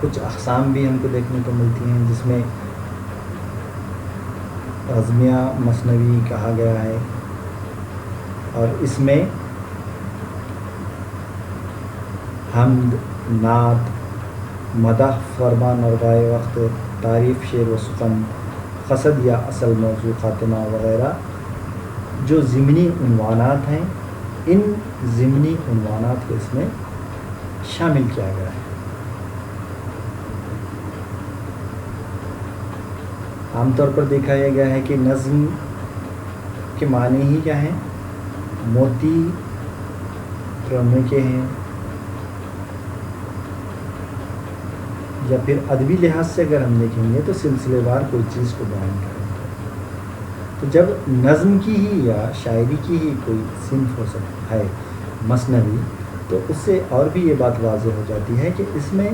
کچھ اقسام بھی ہم کو دیکھنے کو ملتی ہیں، جس میں عزمیہ مثنوی کہا گیا ہے، اور اس میں حمد، نعت، مدح، فرمان اور غائے وقت، تعریف، شعر و سخن، قصد یا اصل موضوع، خاتمہ وغیرہ جو ضمنی عنوانات ہیں، ان ضمنی عنوانات کو اس میں شامل کیا گیا ہے۔ عام طور پر دیکھا یہ گیا ہے کہ نظم کے معنی ہی کیا ہیں؟ موتی پرونے کے ہیں، یا پھر ادبی لحاظ سے اگر ہم دیکھیں گے تو سلسلے وار کوئی چیز کو بیان کریں گے۔ تو جب نظم کی ہی یا شاعری کی ہی کوئی صنف ہو سکتا ہے مثنوی، تو اس سے اور بھی یہ بات واضح ہو جاتی ہے کہ اس میں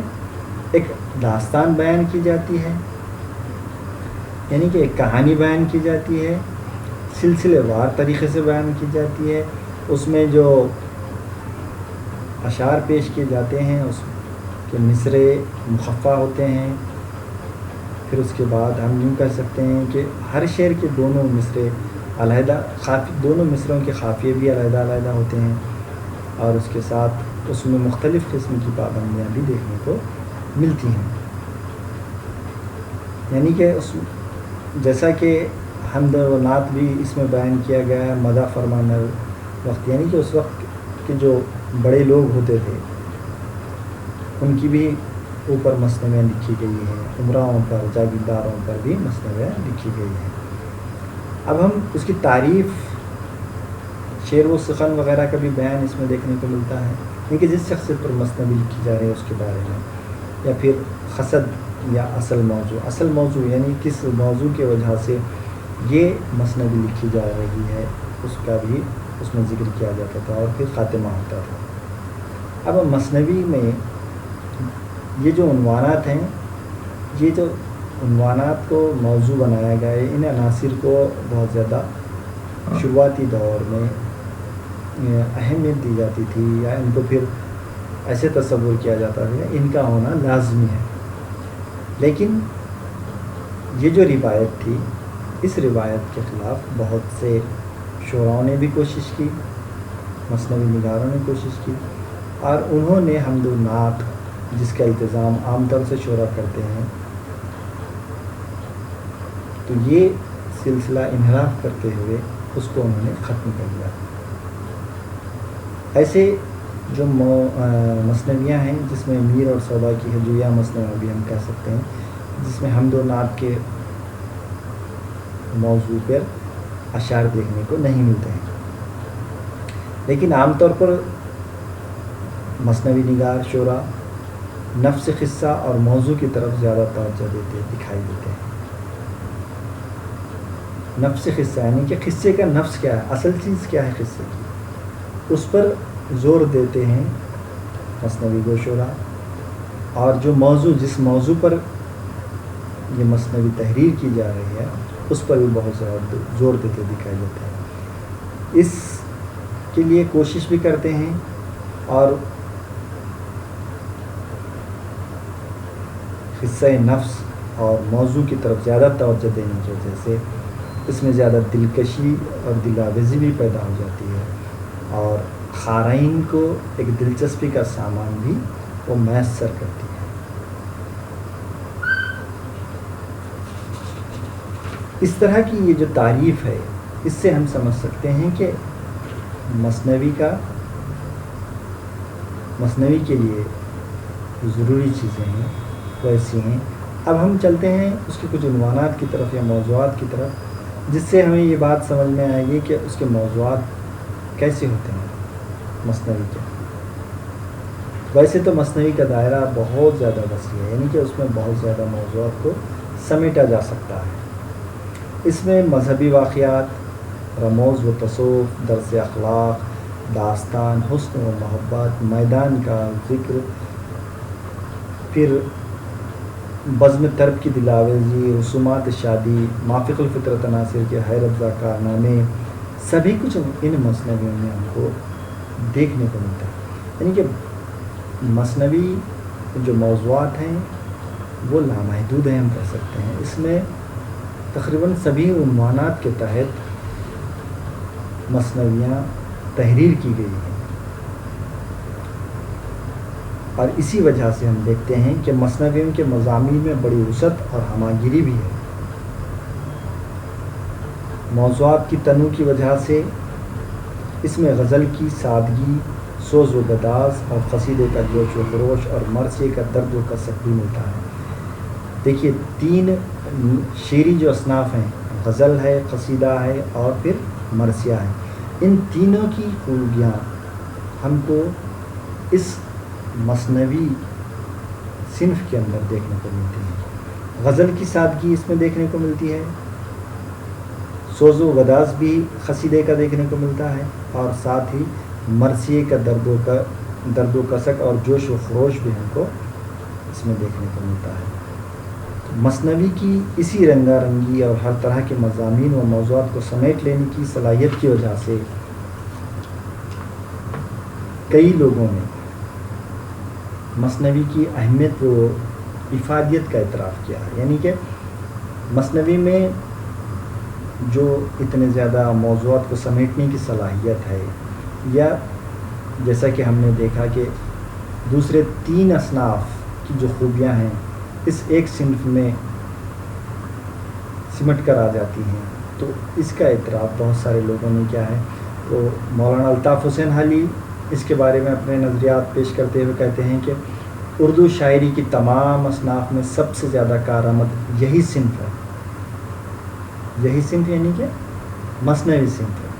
ایک داستان بیان کی جاتی ہے، یعنی کہ ایک کہانی بیان کی جاتی ہے، سلسلے وار طریقے سے بیان کی جاتی ہے، اس میں جو اشعار پیش کیے جاتے ہیں اس کے مصرے مخفف ہوتے ہیں، پھر اس کے بعد ہم یوں کہہ سکتے ہیں کہ ہر شعر کے دونوں مصرے علیحدہ دونوں مصروں کے قافیے بھی علیحدہ علیحدہ ہوتے ہیں، اور اس کے ساتھ اس میں مختلف قسم کی پابندیاں بھی دیکھنے کو ملتی ہیں، یعنی کہ جیسا کہ حمد و نعت بھی اس میں بیان کیا گیا ہے، مدح، فرمان وقت، یعنی کہ اس وقت کے جو بڑے لوگ ہوتے تھے ان کی بھی اوپر مثنویاں لکھی گئی ہیں، عمراؤں پر، جاگیرداروں پر بھی مثنویاں لکھی گئی ہیں۔ اب ہم اس کی تعریف، شعر و سخن وغیرہ کا بھی بیان اس میں دیکھنے کو ملتا ہے، کیونکہ جس شخصیت پر مثنوی لکھی جا رہی ہے اس کے بارے میں، یا پھر قصد یا اصل موضوع یعنی کس موضوع کی وجہ سے یہ مثنوی لکھی جا رہی ہے اس کا بھی اس میں ذکر کیا جاتا تھا، اور پھر خاتمہ ہوتا تھا۔ اب مثنوی میں یہ جو عنوانات ہیں، یہ جو عنوانات کو موضوع بنایا گیا ہے، ان عناصر کو بہت زیادہ شروعاتی دور میں اہمیت دی جاتی تھی، یا ان کو پھر ایسے تصور کیا جاتا ہے ان کا ہونا لازمی ہے، لیکن یہ جو روایت تھی، اس روایت کے خلاف بہت سے شعراؤں نے بھی کوشش کی، مثنوی نگاروں نے کوشش کی، اور انہوں نے حمد و نعت جس کا التزام عام طور سے شعراء کرتے ہیں، تو یہ سلسلہ انحراف کرتے ہوئے اس کو انہوں نے ختم کر دیا۔ ایسے جو مثنویاں ہیں جس میں میر اور صوبہ کی ہجویہ مثنوی بھی ہم کہہ سکتے ہیں، جس میں حمد و نعت کے موضوع پر اشعار دیکھنے کو نہیں ملتے ہیں، لیکن عام طور پر مثنوی نگار شعراء نفس قصہ اور موضوع کی طرف زیادہ توجہ دکھائی دیتے ہیں۔ نفس قصہ یعنی کہ قصے کا نفس کیا ہے، اصل چیز کیا ہے قصے کی، اس پر زور دیتے ہیں مثنوی گو شعراء، اور جو موضوع، جس موضوع پر یہ مثنوی تحریر کی جا رہی ہے اس پر بھی بہت زیادہ زور دیتے دکھائی دیتے ہیں، اس کے لیے کوشش بھی کرتے ہیں، اور قصہ نفس اور موضوع کی طرف زیادہ توجہ دینے کی وجہ سے اس میں زیادہ دلکشی اور دلاویزی بھی پیدا ہو جاتی ہے، اور قارئین کو ایک دلچسپی کا سامان بھی وہ میسر کرتی ہے۔ اس طرح کی یہ جو تعریف ہے، اس سے ہم سمجھ سکتے ہیں کہ مثنوی کے لیے ضروری چیزیں ہیں وہ ایسی ہیں۔ اب ہم چلتے ہیں اس کے کچھ عنوانات کی طرف یا موضوعات کی طرف، جس سے ہمیں یہ بات سمجھ میں آئے گی کہ اس کے موضوعات کیسے ہوتے ہیں مثنوی کے۔ ویسے تو مثنوی کا دائرہ بہت زیادہ وسیع ہے، یعنی کہ اس میں بہت زیادہ موضوعات کو سمیٹا جا سکتا ہے۔ اس میں مذہبی واقعات، رموز و تصوف، درس اخلاق، داستان، حسن و محبت، میدان کا ذکر، پھر بزم طرب کی دلاویزی، رسومات شادی، مافق الفطرت عناصر کے حیرت افزا کارنامے، سبھی کچھ ان مثنویوں میں ہم کو دیکھنے کو ملتا ہے۔ یعنی کہ مثنوی جو موضوعات ہیں وہ لامحدود ہیں، ہم کہہ سکتے ہیں۔ اس میں تقریباً سبھی عنوانات کے تحت مثنویاں تحریر کی گئی ہیں، اور اسی وجہ سے ہم دیکھتے ہیں کہ مثنویوں کے مضامین میں بڑی وسعت اور ہماگیری بھی ہے۔ موضوعات کی تنوع کی وجہ سے اس میں غزل کی سادگی، سوز و گداز اور قصیدے کا جوش و خروش اور مرثیے کا درد و کسق بھی ملتا ہے۔ دیکھیے 3 شعری جو اصناف ہیں، غزل ہے، قصیدہ ہے اور پھر مرثیہ ہے، ان تینوں کی خوبیاں ہم کو اس مثنوی صنف کے اندر دیکھنے کو ملتی ہیں۔ غزل کی سادگی اس میں دیکھنے کو ملتی ہے، سوز و گداز بھی قصیدے کا دیکھنے کو ملتا ہے، اور ساتھ ہی مرثیے کا درد و کسق اور جوش و خروش بھی ہم کو اس میں دیکھنے کو ملتا ہے۔ مثنوی کی اسی رنگا رنگی اور ہر طرح کے مضامین و موضوعات کو سمیٹ لینے کی صلاحیت کی وجہ سے کئی لوگوں نے مثنوی کی اہمیت و افادیت کا اعتراف کیا ہے، یعنی کہ مثنوی میں جو اتنے زیادہ موضوعات کو سمیٹنے کی صلاحیت ہے، یا جیسا کہ ہم نے دیکھا کہ دوسرے 3 اصناف کی جو خوبیاں ہیں اس ایک صنف میں سمٹ کر آ جاتی ہیں، تو اس کا اعتراف بہت سارے لوگوں نے کیا ہے۔ تو مولانا الطاف حسین حالی اس کے بارے میں اپنے نظریات پیش کرتے ہوئے کہتے ہیں کہ اردو شاعری کی تمام اصناف میں سب سے زیادہ کارآمد یہی صنف ہے، یہی صنف یعنی کہ مثنوی صنف ہے،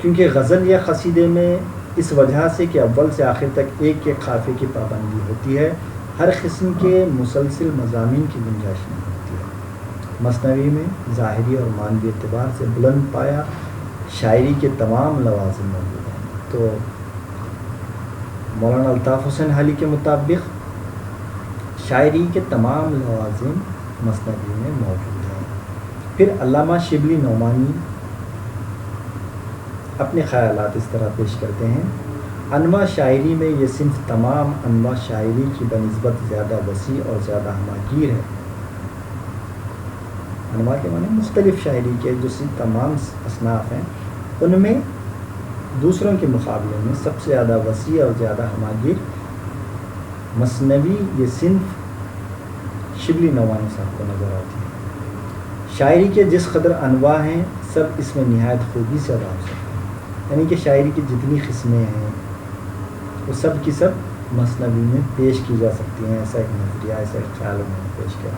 کیونکہ غزل یا قصیدے میں اس وجہ سے کہ اول سے آخر تک ایک قافیے کی پابندی ہوتی ہے، ہر قسم کے مسلسل مضامین کی گنجائش نہیں ہوتی ہے۔ مثنوی میں ظاہری اور معنوی اعتبار سے بلند پایا شاعری کے تمام لوازم موجود ہیں۔ تو مولانا الطاف حسین حالی کے مطابق شاعری کے تمام لوازم مثنوی میں موجود ہیں۔ پھر علامہ شبلی نعمانی اپنے خیالات اس طرح پیش کرتے ہیں: انواع شاعری میں یہ صنف تمام انواع شاعری کی بنسبت زیادہ وسیع اور زیادہ ہماگیر ہے۔ انواع کے معنی مختلف شاعری کے جو تمام اصناف ہیں ان میں دوسروں کے مقابلے میں سب سے زیادہ وسیع اور زیادہ ہماگیر مثنوی یہ صنف شبلی نعمانی صاحب کو نظر آتی ہے۔ شاعری کے جس قدر انواع ہیں سب اس میں نہایت خوبی سے ادا ہو سکتے ہیں، یعنی کہ شاعری کی جتنی قسمیں ہیں وہ سب کی سب مثنوی میں پیش کی جا سکتی ہیں، ایسا ایک نظریہ، ایسا ایک خیال انہوں نے پیش کیا۔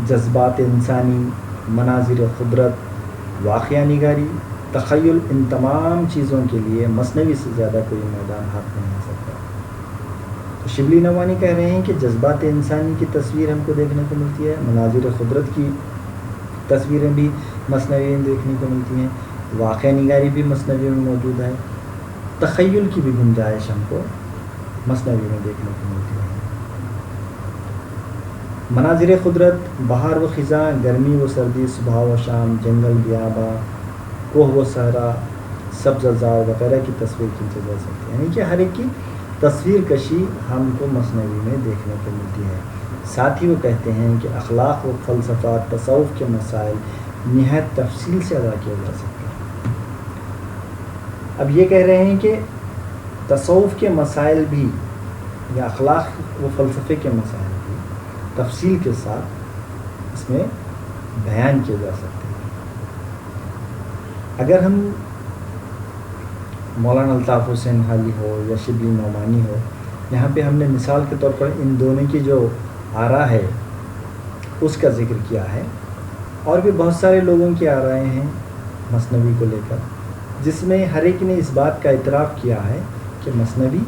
جذبات انسانی، مناظر قدرت، واقعہ نگاری، تخیل، ان تمام چیزوں کے لیے مثنوی سے زیادہ کوئی میدان ہاتھ نہیں آ سکتا۔ تو شبلی نعمانی کہہ رہے ہیں کہ جذبات انسانی کی تصویر ہم کو دیکھنے کو ملتی ہے، مناظر قدرت کی تصویریں بھی مثنوی میں دیکھنے کو ملتی ہیں، واقعہ نگاری بھی مثنوی میں موجود ہے، تخیل کی بھی گنجائش ہم کو مثنوی میں دیکھنے کو ملتی ہے۔ مناظر قدرت، بہار و خزاں، گرمی و سردی، صبح و شام، جنگل بیاباں، کوہ و صحرا، سبز زار وغیرہ کی تصویر کھینچی جا سکتی ہے، یعنی کہ ہر ایک کی تصویر کشی ہم کو مثنوی میں دیکھنے کو ملتی ہے۔ ساتھ ہی وہ کہتے ہیں کہ اخلاق و فلسفہ، تصوف کے مسائل نہایت تفصیل سے ادا کیا جا سکتے ہیں۔ اب یہ کہہ رہے ہیں کہ تصوف کے مسائل بھی یا اخلاق و فلسفے کے مسائل بھی تفصیل کے ساتھ اس میں بیان کیے جا سکتے ہیں۔ اگر ہم مولانا الطاف حسین حالی ہو یا شبلی نعمانی ہو، یہاں پہ ہم نے مثال کے طور پر ان دونوں کی جو آراء ہے اس کا ذکر کیا ہے، اور بھی بہت سارے لوگوں کی آرائیں ہیں مثنوی کو لے کر، جس میں ہر ایک نے اس بات کا اعتراف کیا ہے کہ مثنوی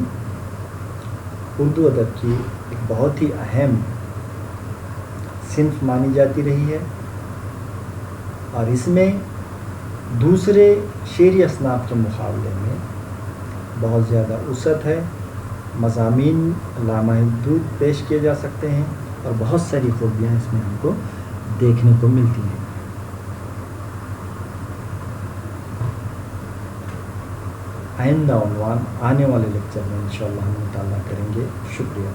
اردو ادب کی ایک بہت ہی اہم صنف مانی جاتی رہی ہے، اور اس میں دوسرے شعری اصناف کے مقابلے میں بہت زیادہ وسعت ہے، مضامین لامحدود پیش کیے جا سکتے ہیں، اور بہت ساری خوبیاں اس میں ہم کو دیکھنے کو ملتی ہیں۔ آئندہ عنوان آنے والے لیکچر میں انشاءاللہ ہم مطالعہ کریں گے۔ شکریہ۔